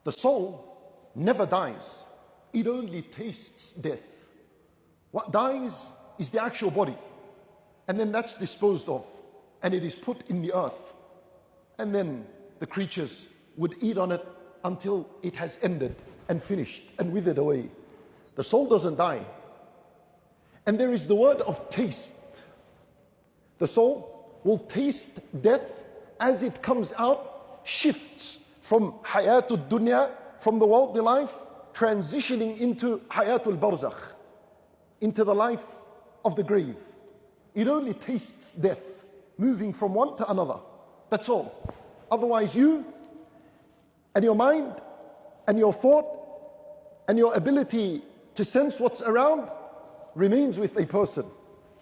The soul never dies. It only tastes death. What dies is the actual body. And then that's disposed of. And it is put in the earth. And then the creatures would eat on it until it has ended and finished and withered away. The soul doesn't die. And there is the word of taste. The soul will taste death as it comes out, shifts from hayatul dunya, from the worldly life, transitioning into hayatul barzakh, into the life of the grave. It only tastes death, moving from one to another. That's all. Otherwise, you and your mind and your thought and your ability to sense what's around remains with a person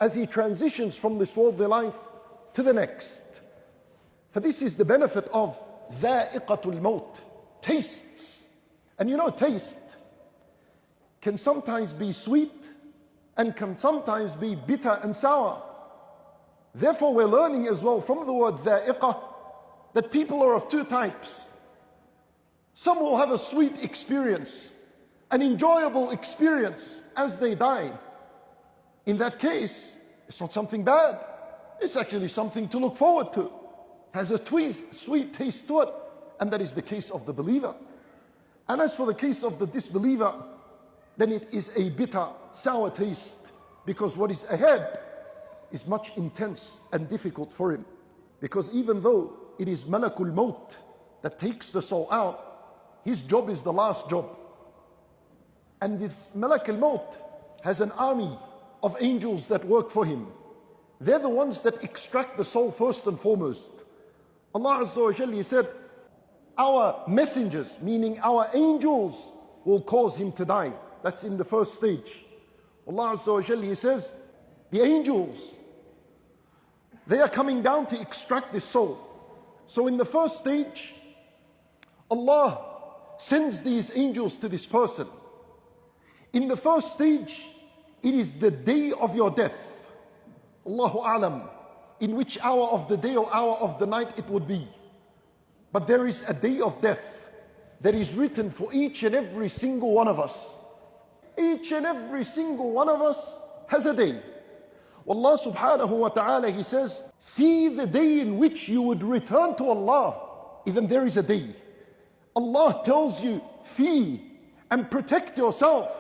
as he transitions from this worldly life to the next. For this is the benefit of dha'iqatul maut, tastes. And you know, taste can sometimes be sweet and can sometimes be bitter and sour. Therefore, we're learning as well from the word dha'iqah that people are of two types. Some will have a sweet experience, an enjoyable experience as they die. In that case, it's not something bad. It's actually something to look forward to. Has a sweet taste to it. And that is the case of the believer. And as for the case of the disbeliever, then it is a bitter, sour taste, because what is ahead is much intense and difficult for him. Because even though it is malakul maut that takes the soul out, his job is the last job. And this malakul maut has an army of angels that work for him. They're the ones that extract the soul first and foremost. Allah Azza wa Jalla, He said, our messengers, meaning our angels, will cause him to die. That's in the first stage. Allah Azza wa Jalla, He says, the angels, they are coming down to extract this soul. So in the first stage, Allah sends these angels to this person. In the first stage, it is the day of your death. Allahu A'lam, in which hour of the day or hour of the night it would be. But there is a day of death that is written for each and every single one of us. Each and every single one of us has a day. Allah subhanahu wa ta'ala, He says, "See the day in which you would return to Allah." Even there is a day. Allah tells you, fee, and protect yourself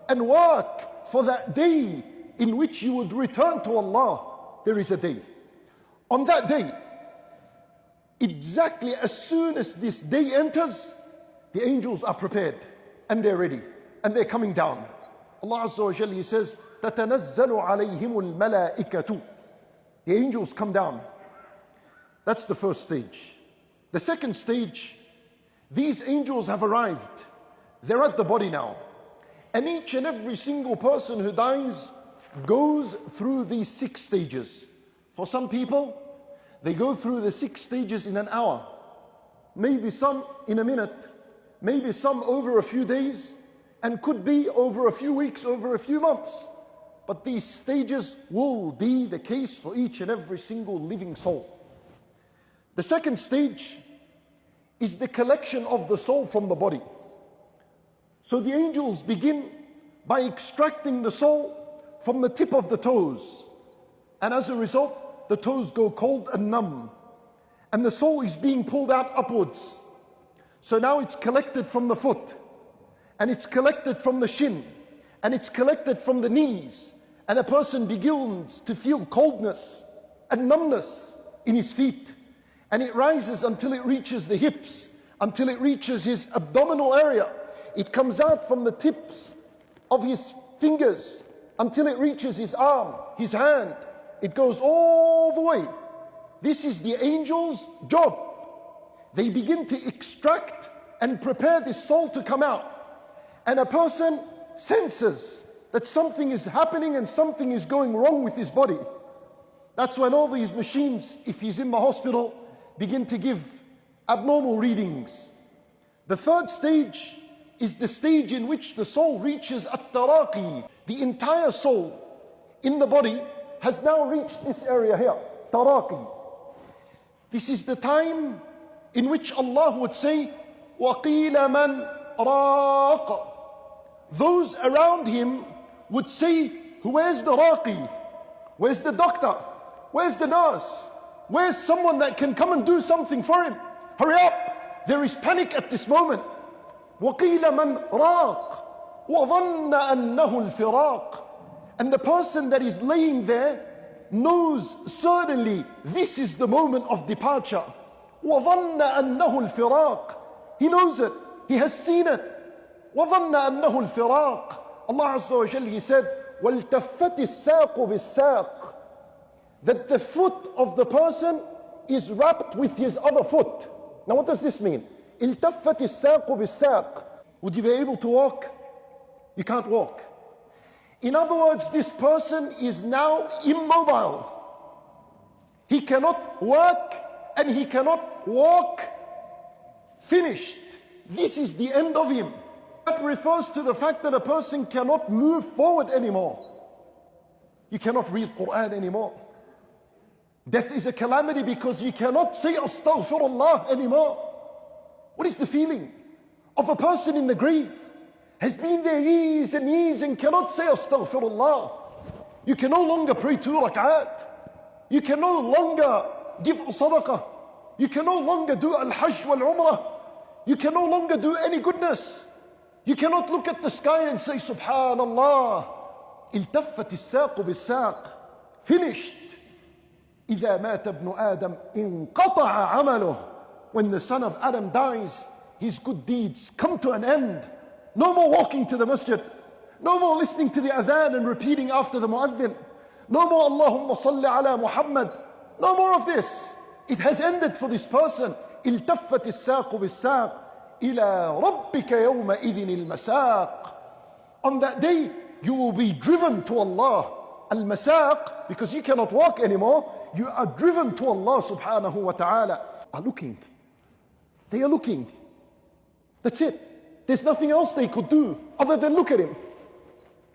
and work for that day in which you would return to Allah. There is a day. On that day, exactly as soon as this day enters, the angels are prepared and they're ready and they're coming down. Allah Azza wa Jalla, He says, تَتَنَزَّلُ عَلَيْهِمُ الْمَلَائِكَةُ. The angels come down. That's the first stage. The second stage, these angels have arrived. They're at the body now. And each and every single person who dies goes through these 6 stages. For some people, they go through the 6 stages in an hour. Maybe some in a minute. Maybe some over a few days. And could be over a few weeks, over a few months. But these stages will be the case for each and every single living soul. The second stage is the collection of the soul from the body. So the angels begin by extracting the soul from the tip of the toes. And as a result, the toes go cold and numb. And the soul is being pulled out upwards. So now it's collected from the foot. And it's collected from the shin. And it's collected from the knees. And a person begins to feel coldness and numbness in his feet. And it rises until it reaches the hips, until it reaches his abdominal area. It comes out from the tips of his fingers until it reaches his arm, his hand. It goes all the way. This is the angel's job. They begin to extract and prepare this soul to come out. And a person senses that something is happening and something is going wrong with his body. That's when all these machines, if he's in the hospital, begin to give abnormal readings. The third stage is the stage in which the soul reaches at-taraqi. The entire soul in the body has now reached this area here, taraqi. This is the time in which Allah would say, وَقِيلَ مَنْ رَاقٍ. Those around him would say, where's the raqi? Where's the doctor? Where's the nurse? Where's someone that can come and do something for him? Hurry up! There is panic at this moment. وَقِيلَ مَنْ رَاقٍ وَظَنَّ أَنَّهُ الْفِرَاقِ. And the person that is laying there knows certainly this is the moment of departure. وَظَنَّ أَنَّهُ الْفِرَاقِ. He knows it. He has seen it. وَظَنَّ أَنَّهُ الْفِرَاقِ. Allah Azza wa Jalla, He said, وَالْتَفَّتِ السَّاقُ بِالسَّاقِ. That the foot of the person is wrapped with his other foot. Now what does this mean? الْتَفَّتِ السَّاقُ بِالسَّاقِ. Would you be able to walk? You can't walk. In other words, this person is now immobile. He cannot work and he cannot walk. Finished. This is the end of him. That refers to the fact that a person cannot move forward anymore. You cannot read Quran anymore. Death is a calamity because you cannot say astaghfirullah anymore. What is the feeling of a person in the grave? Has been there years and years and cannot say astaghfirullah. You can no longer pray 2 rak'at. You can no longer give sadaqah. You can no longer do al-hajj wal-umrah. You can no longer do any goodness. You cannot look at the sky and say subhanallah. التفت الساق بالساق. Finished. إذا مات ابن آدم انقطع عمله. When the son of Adam dies, his good deeds come to an end. No more walking to the masjid. No more listening to the adhan and repeating after the muadhin. No more Allahumma salli ala Muhammad. No more of this. It has ended for this person. التفت الساق بالساق إلى ربك يومئذ المساق. On that day, you will be driven to Allah. Al-masaq, because you cannot walk anymore. You are driven to Allah subhanahu wa ta'ala. Are looking. They are looking. That's it. There's nothing else they could do other than look at him.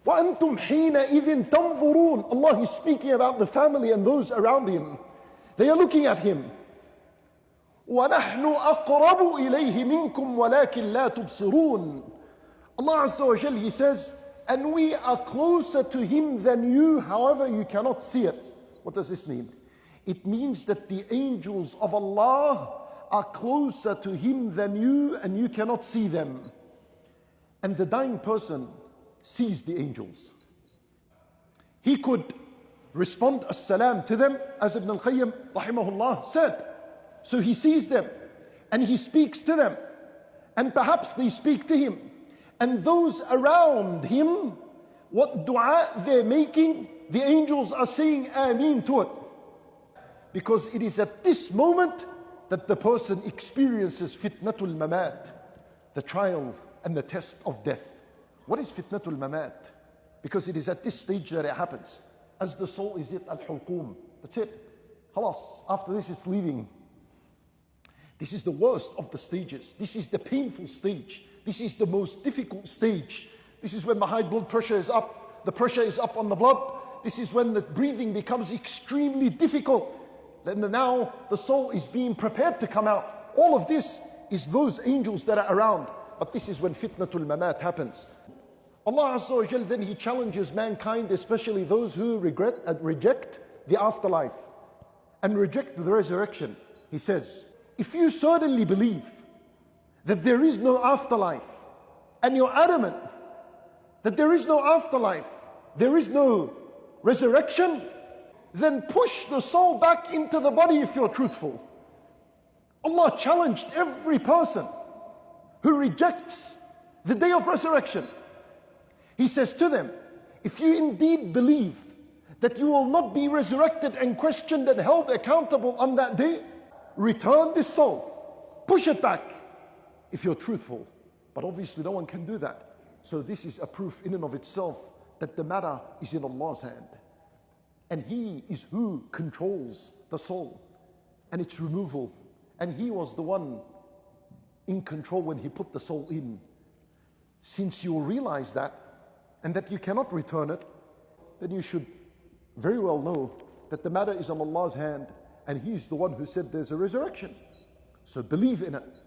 وَأَنْتُمْ حِينَئِذٍ تَنْظُرُونَ. Allah is speaking about the family and those around him. They are looking at him. وَنَحْنُ أَقْرَبُ إِلَيْهِ مِنْكُمْ وَلَكِنْ لَا تُبْصِرُونَ. Allah Azza wa Jal, He says, and we are closer to him than you, however you cannot see it. What does this mean? It means that the angels of Allah are closer to him than you and you cannot see them. And the dying person sees the angels. He could respond as-salam to them, as Ibn al-Qayyim rahimahullah said. So he sees them and he speaks to them, and perhaps they speak to him. And those around him, what dua they're making, the angels are saying Ameen to it. Because it is at this moment that the person experiences fitnatul mamat, the trial and the test of death. What is fitnatul mamat? Because it is at this stage that it happens. As the soul is it al-hulqum. That's it. Khalas. After this it's leaving. This is the worst of the stages. This is the painful stage. This is the most difficult stage. This is when the high blood pressure is up. The pressure is up on the blood. This is when the breathing becomes extremely difficult. And now the soul is being prepared to come out. All of this is those angels that are around. But this is when fitnatul mamat happens. Allah Azza wa Jal, then He challenges mankind, especially those who reject the afterlife and reject the resurrection. He says, if you certainly believe that there is no afterlife, and you're adamant that there is no afterlife, there is no resurrection, then push the soul back into the body if you're truthful. Allah challenged every person who rejects the day of resurrection. He says to them, if you indeed believe that you will not be resurrected and questioned and held accountable on that day, return this soul, push it back if you're truthful. But obviously no one can do that. So this is a proof in and of itself that the matter is in Allah's hand. And He is who controls the soul and its removal. And He was the one in control when He put the soul in. Since you realize that, and that you cannot return it, then you should very well know that the matter is on Allah's hand, and He is the one who said there's a resurrection. So believe in it.